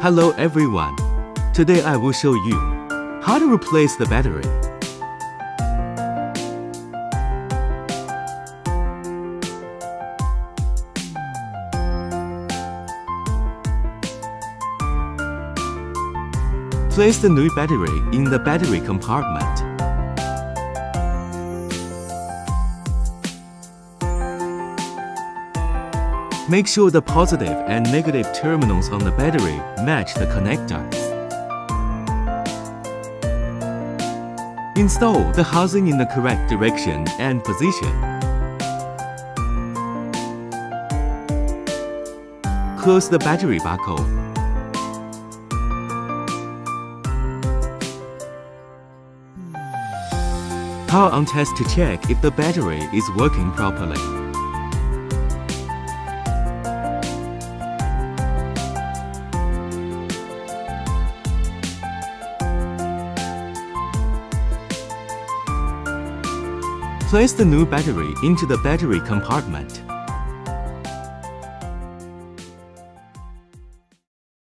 Hello everyone. Today I will show you how to replace the battery. Place the new battery in the battery compartment. Make sure the positive and negative terminals on the battery match the connectors. Install the housing in the correct direction and position. Close the battery barcode. Power on test to check if the battery is working properly. Place the new battery into the battery compartment.